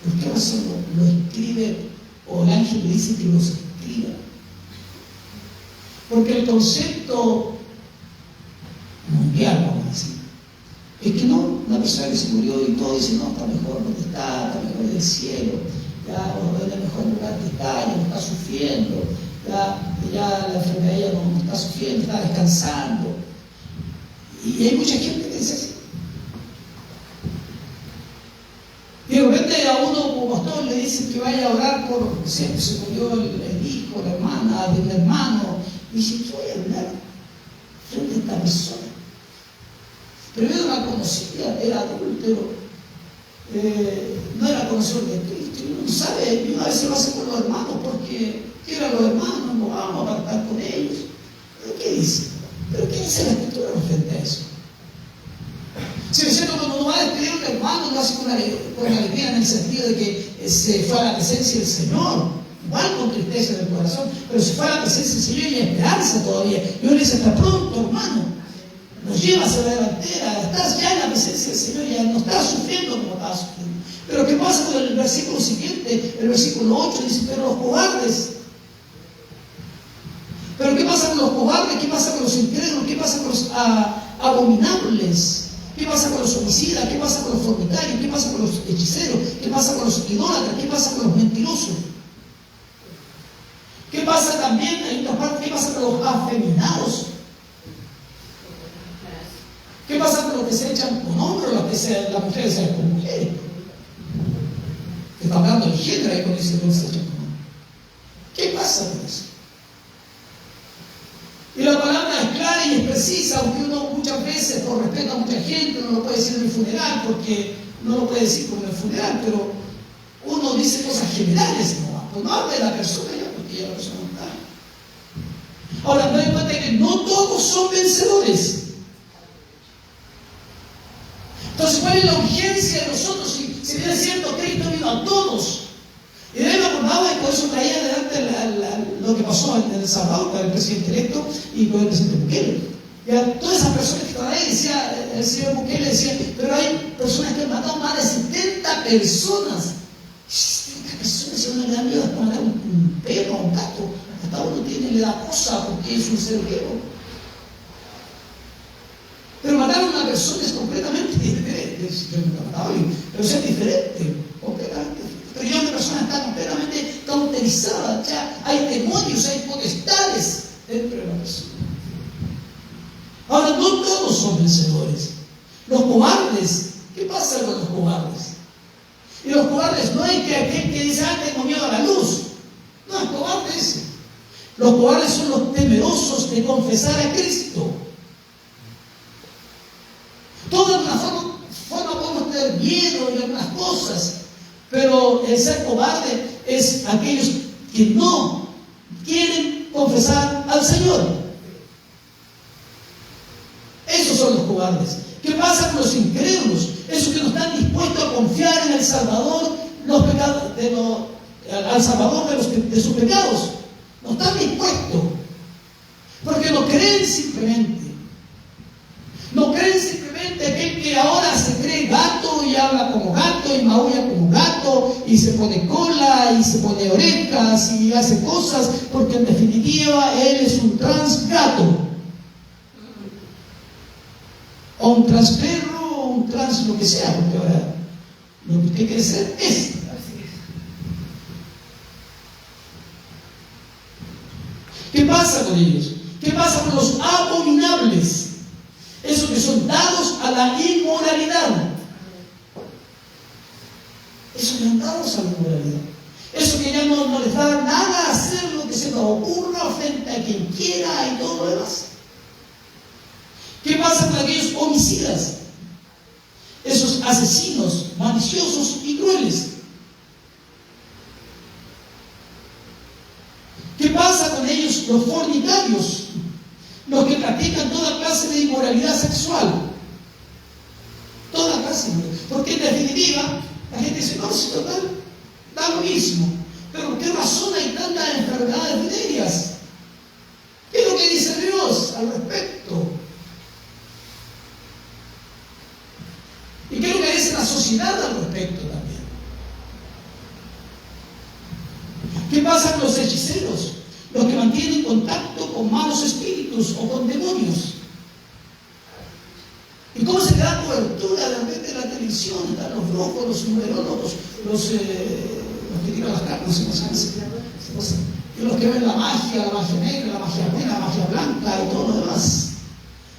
¿Por qué razón lo escribe, o el ángel le dice que los escriba? Porque el concepto mundial, vamos a decir, es que no, una persona que se murió y todo dice: no, está mejor donde está mejor en el cielo, ya, o en el mejor lugar que está, ya no está sufriendo, ya la enfermedad ya no está sufriendo, está descansando. Y hay mucha gente que dice así. Y de repente a uno como pastor le dicen que vaya a orar por, siempre se murió el hijo, la hermana de un hermano, y dice: ¿qué voy a hablar frente a esta persona? Pero yo no la conocía, era adúltero, no era conocedor de Cristo, y uno no sabe, y una vez se lo hace con los hermanos, porque ¿qué eran los hermanos? No vamos a apartar con ellos. ¿Pero qué dice? ¿Pero qué dice la Escritura frente a eso? Si me siento cuando uno va a despedir a un hermano, lo hace con alegría, en el sentido de que se fue a la presencia del Señor, igual con tristeza en el corazón, pero se fue a la presencia del Señor y hay esperanza todavía. Y uno dice: hasta pronto, hermano. Nos llevas a la delantera, estás ya en la presencia del Señor, ya no estás sufriendo como estabas sufriendo. Pero ¿qué pasa con el versículo siguiente? El versículo 8 dice: pero los cobardes. ¿Pero qué pasa con los cobardes? ¿Qué pasa con los incrédulos? ¿Qué pasa con los abominables? ¿Qué pasa con los homicidas? ¿Qué pasa con los fornicarios? ¿Qué pasa con los hechiceros? ¿Qué pasa con los idólatras? ¿Qué pasa con los mentirosos? ¿Qué pasa también, en otra parte, qué pasa con los afeminados? ¿Qué pasa con los que se echan con hombros, las mujeres se echan con mujeres? Que está hablando de género ahí cuando dice que se echan con hombros. ¿Qué pasa con eso? Y la palabra es clara y es precisa, aunque uno muchas veces, por respeto a mucha gente, no lo puede decir en el funeral, porque no lo puede decir como en el funeral, pero uno dice cosas generales, pues no habla de la persona ya, porque ya la persona no está. Ahora, me doy cuenta que no todos son vencedores. Entonces, ¿cuál es la urgencia de nosotros? Si bien es cierto, Cristo vino a todos. Y de él me acordaba, y por eso traía adelante lo que pasó en El Salvador con el presidente electo y con el presidente Bukele. Ya, todas esas personas que estaban ahí, decía el señor Bukele, decía: pero hay personas que han matado más de 70 personas. 70 personas, si uno le da miedo hasta matar un perro o un gato, hasta uno le da cosa porque es un ser vivo. Pero matar a una persona es completamente diferente. Yo nunca he matado a alguien, pero es diferente, completamente. Pero ya una persona está completamente cauterizada, ya hay demonios, hay potestades dentro de la persona. Ahora, no todos son vencedores. Los cobardes, ¿qué pasa con los cobardes? Y los cobardes no hay que aquel que dice: tengo miedo a la luz. No, es cobarde ese. Los cobardes son los temerosos de confesar a Cristo. Todos de alguna forma podemos tener miedo en algunas cosas, pero el ser cobarde es aquellos que no quieren confesar al Señor. Esos son los cobardes. ¿Qué pasa con los incrédulos? Esos que no están dispuestos a confiar en el Salvador, al Salvador de sus pecados. No están dispuestos, porque no creen simplemente. No creen simplemente aquel que ahora se cree gato y habla como gato y maulla como gato y se pone cola y se pone orejas y hace cosas, porque en definitiva él es un transgato. O un transperro, o un trans lo que sea, porque ahora lo que usted quiere ser es. ¿Qué pasa con ellos? ¿Qué pasa con los abominables? Esos que son dados a la inmoralidad. Esos que son dados a la inmoralidad. Esos que ya no les da nada hacer lo que se les ocurra frente a quien quiera y todo lo demás. ¿Qué pasa con aquellos homicidas? Esos asesinos maliciosos y crueles. ¿Qué pasa con ellos, los fornicarios? Los que practican toda clase de inmoralidad sexual. Toda clase. Porque en definitiva, la gente dice, no, si total, da lo mismo. Pero ¿por qué razón hay tantas enfermedades venéreas? ¿Qué es lo que dice Dios al respecto? ¿Y qué es lo que dice la sociedad al respecto también? ¿Qué pasa con los hechiceros? Los que mantienen contacto con malos espíritus o con demonios. ¿Y cómo se le da cobertura de repente en la televisión? Están los brujos, los numerólogos, los que tiran las cartas, no sé cómo se llama. Y los que ven la magia negra, la magia buena, la magia blanca y todo lo demás.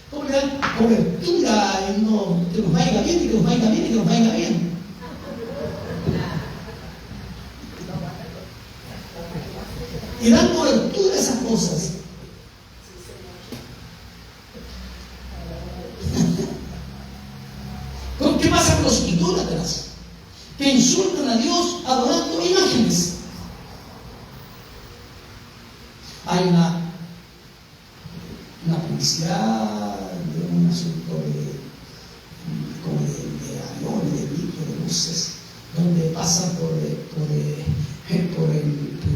¿Cómo le dan cobertura en que nos vaya bien y que nos vaya bien y que nos vaya bien? Y dan cobertura a esas cosas. ¿Qué pasa con los idólatras? Que insultan a Dios adorando imágenes. Hay una publicidad de un asunto de aviones, de litros, de luces, donde pasa por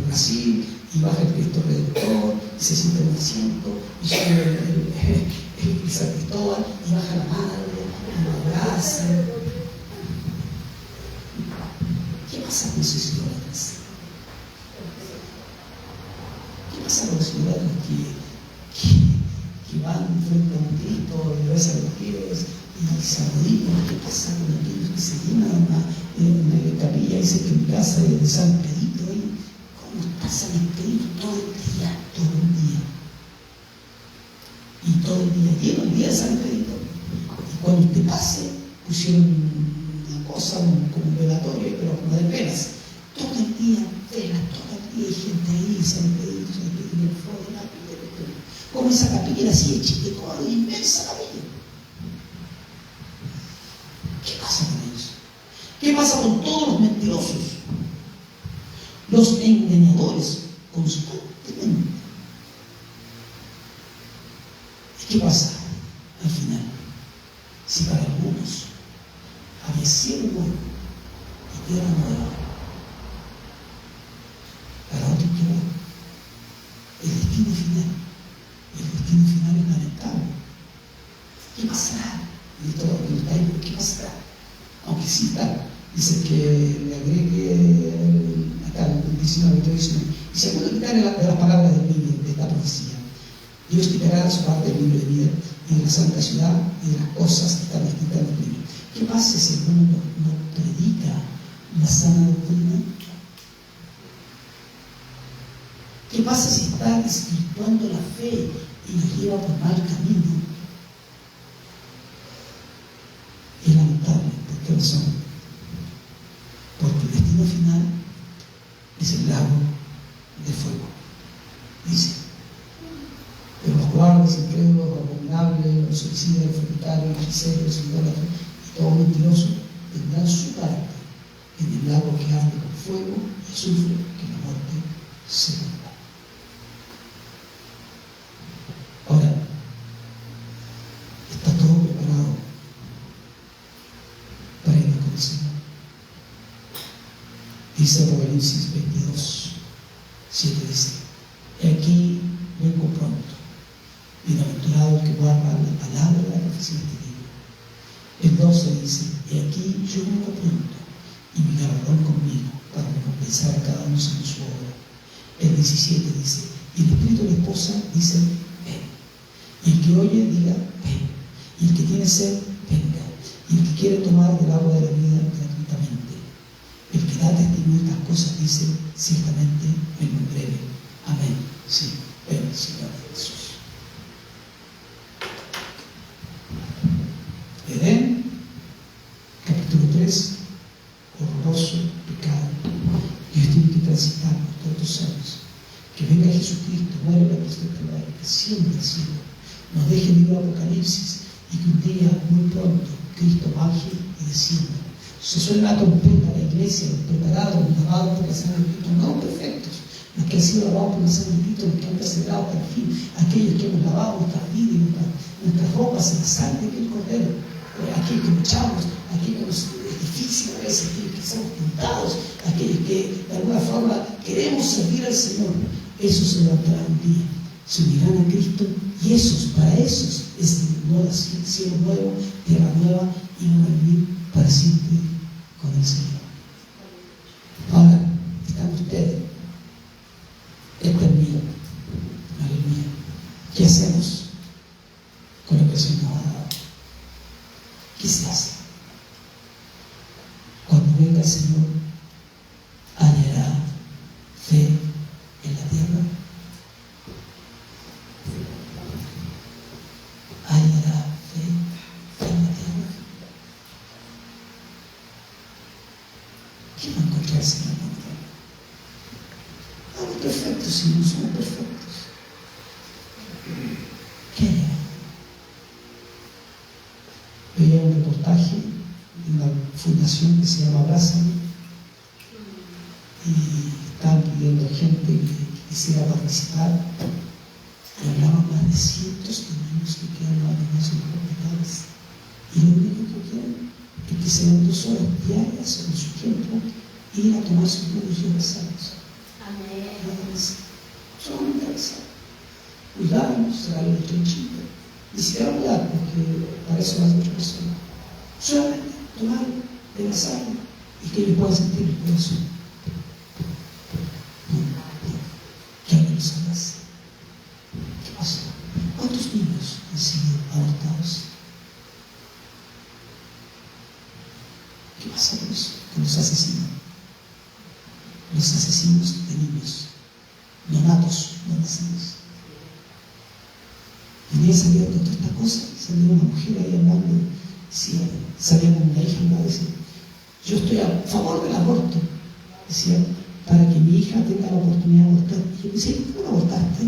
Brasil y baja el Cristo Redentor y se siente en el asiento y sube el San Cristóbal y baja la madre y lo abraza. ¿Qué pasa con esos idólatras? ¿Qué pasa con los idólatras que van frente a un Cristo y besan los pies y se arrodillan? ¿Qué pasa con aquellos que se llenan una capilla y dicen que en casa de San Pedrito? ¿Cómo está San Pedrito todo el día? Y todo el día lleno el día de San Pedrito. Y cuando usted pase, pusieron una cosa como un velatorio, pero como de velas. Todo el día velas, todo el día hay gente ahí, San Pedrito, en el fondo de la capilla. Como esa capilla era así de chiquitona, inmensa capilla. ¿Qué pasa con ellos? ¿Qué pasa con todos los mentirosos? Los engañadores, constantemente. ¿Y qué pasa al final? Si para algunos había cielo nuevo y tierra nueva, para otros que no, el destino final es lamentable. ¿Qué pasará? ¿Qué pasará? Aunque sí está, dice que le agregue acá el 19, y según quitar de las palabras del libro, de esta profecía, Dios quitará su parte del libro de vida y de la santa ciudad y de las cosas que están escritas en los libros. ¿Qué pasa si alguno no predica la sana doctrina? ¿Qué pasa si está desvirtuando la fe y nos lleva por mal camino? Es lamentable. ¿Por qué razón? Porque el destino final es el lago de fuego. Dice, pero los guardas, incrédulos, los abominables, los suicidas, los fornicarios, los hechiceros, los idólatras y todo mentiroso tendrán su parte en el lago que arde con fuego y azufre, que la muerte segunda. Ahora, está todo preparado para ir con el Señor. Dice Apocalipsis 22, 7 dice, he aquí vengo pronto, bienaventurado el que guarda la palabra de la profecía de este libro. El 12 dice, he aquí yo vengo pronto, y mi galardón conmigo, para recompensar a cada uno según su obra. El 17 dice, y el espíritu de la esposa dice, ven. Y el que oye diga, ven. Y el que tiene sed, venga. Y el que quiere tomar del agua de la vida gratuitamente. El que da testimonio de estas cosas dice, ciertamente vengo en breve. Amén. Sí, ven. del Señor Jesús. Edén, capítulo 3, horroroso pecado. Dios tiene que transitar por todos los años. Que venga Jesucristo, muere la cruz del Calvario, que siempre el cielo nos deje el libro de Apocalipsis y que un día, muy pronto, Cristo baje y descienda. Se suena la trompeta, la iglesia, los preparados, los lavados por la sangre de Cristo, no perfectos, los que han sido lavados por la sangre de Cristo, los que han perseverado hasta el fin, aquellos que hemos lavado nuestras vidas y nuestras ropas en la sangre del Cordero, aquellos que luchamos, aquellos que nos es difícil a veces, aquellos que somos pintados, aquellos que de alguna forma queremos servir al Señor. Esos se levantarán un día, se unirán a Cristo y para esos es cielo nuevo, tierra nueva y van a vivir para siempre con el Señor. Ahora están ustedes, este es mío, aleluya. ¿Qué hacemos con lo que el Señor nos ha dado? ¿Qué se hace? Cuando venga el Señor, hallará fe en la tierra. Hallará fe en la tierra. ¿Qué va a encontrar el Señor en la tierra? Somos perfectos, si no somos perfectos. ¿Qué hallará? Veía un reportaje de una fundación que se llama Abrázame y estaban pidiendo gente que quisiera participar y hablaban más de cientos de niños que quedan abandonados en los hospitales y lo único que quieren es que sean 2 horas diarias en su tiempo ir a tomar sus nuevos y rezarlos. Nada más, solamente rezar, cuidarnos, traer el tronchito, ni siquiera hablar porque para eso las otras personas, solamente tomar, rezarlo y que ellos puedan sentir el corazón. ¿Qué alguien los abrace? ¿Qué pasó? ¿Cuántos niños han sido abortados? ¿Qué pasa con eso? Con los asesinos. Los asesinos de niños, no natos, no nacidos. Y ella salía con toda esta cosa, salía una mujer ahí hablando, decía, salía con una hija y decía, yo estoy a favor del aborto, decía, para que mi hija tenga la oportunidad de abortar. Y yo decía, ¿por qué no abortaste?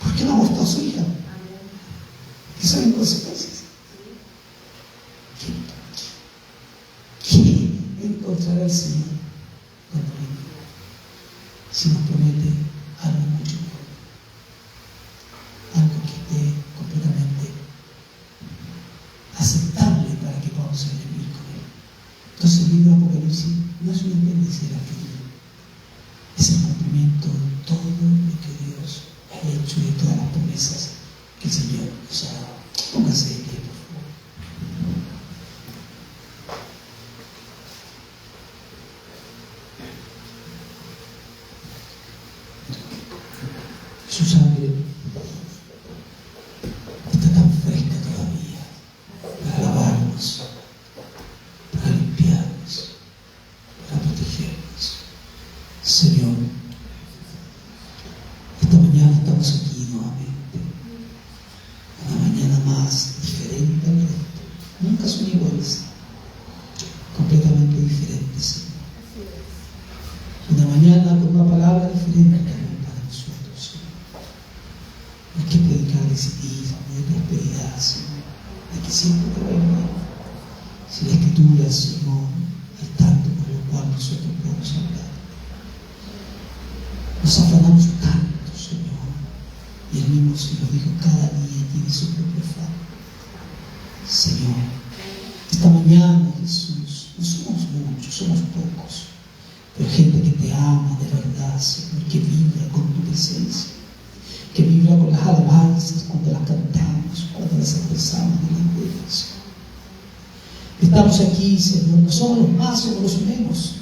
¿Por qué no abortó a su hija? ¿Qué son consecuencias? ¿Qué encontrará el Señor cuando venga? Si nos promete algo mucho mejor, algo que esté completamente aceptable para que podamos vivir con Él. Entonces el libro de Apocalipsis no es un apéndice de la Escritura, es el cumplimiento de todo lo que Dios ha hecho y de todas las promesas que el Señor nos ha dado. Póngase de pie, por favor. Su sangre está tan fresca todavía para lavarnos, para limpiarnos, para protegernos. Señor, esta mañana estamos aquí nuevamente, una mañana más diferente al resto. Nunca son iguales, completamente diferentes, Señor. Una mañana con una palabra diferente también para nosotros, Señor. Hay que predicar exitismo, de prosperidad, Señor. Hay que siempre te vaya bien. Si la Escritura, Señor, es tanto por lo cual nosotros podemos hablar. Nos afanamos tanto, Señor. Y el mismo Señor dijo, cada día tiene su propio afán. Señor, esta mañana, Jesús, no somos muchos, somos pocos, pero gente que te ama de verdad, Señor, que vibra con tu presencia, que vibra con las alabanzas cuando las cantamos, cuando las expresamos delante de Dios. Estamos aquí, Señor, no somos los más, somos los menos,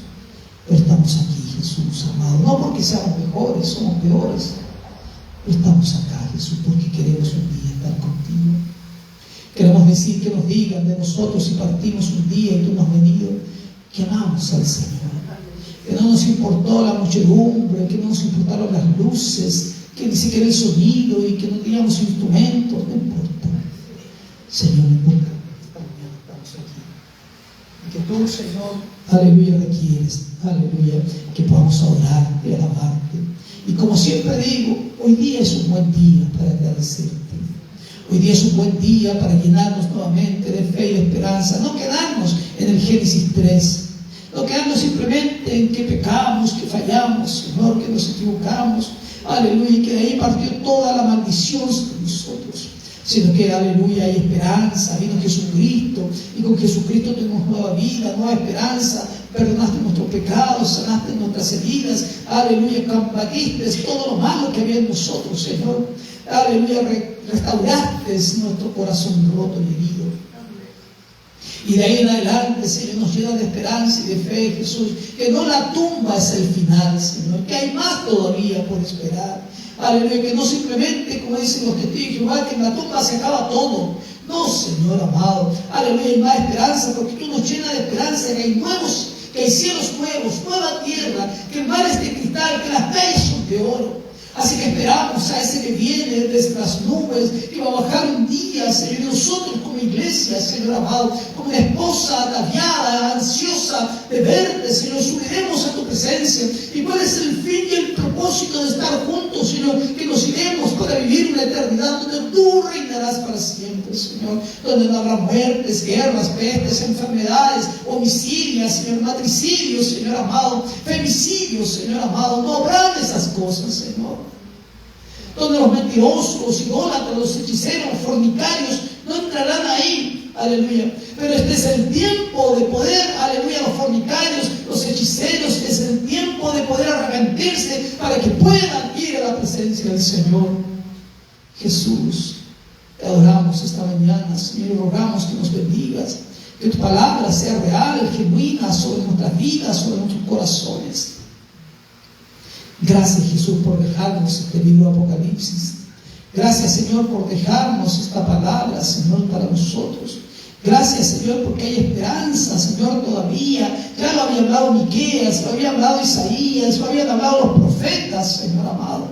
pero estamos aquí, Jesús, amado, no porque seamos mejores, somos peores, pero estamos acá, Jesús, porque queremos un día estar contigo. Queremos decir que nos digan de nosotros si partimos un día y tú no has venido, que amamos al Señor, que no nos importó la muchedumbre, que no nos importaron las luces, que ni siquiera el sonido y que no teníamos instrumentos, no importa. Señor, no importa, esta mañana estamos aquí. Y que tú, Señor, aleluya, requieres, aleluya, que podamos adorarte y alabarte. Y como siempre digo, hoy día es un buen día para agradecerte. Hoy día es un buen día para llenarnos nuevamente de fe y de esperanza. No quedarnos en el Génesis 3. No quedarnos simplemente en que pecamos, que fallamos, Señor, que nos equivocamos. Aleluya, y que de ahí partió toda la maldición de nosotros. Sino que, aleluya, hay esperanza. Vino Jesucristo y con Jesucristo tenemos nueva vida, nueva esperanza. Perdonaste nuestros pecados, sanaste nuestras heridas. Aleluya, combatiste todo lo malo que había en nosotros, Señor. Aleluya, restauraste nuestro corazón roto y herido. Y de ahí en adelante, Señor, nos llena de esperanza y de fe, Jesús, que no la tumba es el final, Señor, que hay más todavía por esperar. Aleluya, que no simplemente, como dicen los testigos de Jehová, que en la tumba se acaba todo. No, Señor amado, aleluya, hay más esperanza, porque tú nos llenas de esperanza, que hay cielos nuevos, nueva tierra, que el mar es de cristal, que las calles son de oro. Así que esperamos a ese que viene desde las nubes, que va a bajar un día, Señor, y nosotros como iglesia, Señor amado, como una esposa ataviada, ansiosa de verte, Señor, subiremos a tu presencia. ¿Y cuál es el fin y el propósito de estar juntos, Señor? Que nos iremos para vivir una eternidad donde tú reinarás para siempre, Señor, donde no habrá muertes, guerras, pestes, enfermedades, homicidios, Señor, matricidios, Señor amado, femicidios, Señor amado, no habrán esas cosas, Señor. Donde los mentirosos, los idólatras, los hechiceros, los fornicarios no entrarán ahí, aleluya. Pero este es el tiempo de poder, aleluya, los fornicarios, los hechiceros, es el tiempo de poder arrepentirse para que puedan ir a la presencia del Señor. Jesús, te adoramos esta mañana, Señor, y rogamos que nos bendigas, que tu palabra sea real, genuina sobre nuestras vidas, sobre nuestros corazones. Gracias, Jesús, por dejarnos este libro de Apocalipsis. Gracias, Señor, por dejarnos esta palabra, Señor, para nosotros. Gracias, Señor, porque hay esperanza, Señor, todavía. Ya lo había hablado Miqueas, lo había hablado Isaías, lo habían hablado los profetas, Señor amado.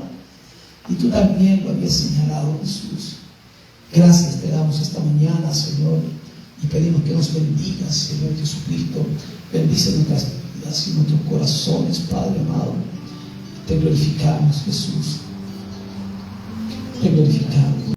Y tú también lo habías señalado, Jesús. Gracias te damos esta mañana, Señor, y pedimos que nos bendigas, Señor Jesucristo. Bendice nuestras vidas y nuestros corazones, Padre amado. Te glorificamos, Jesús. Te glorificamos.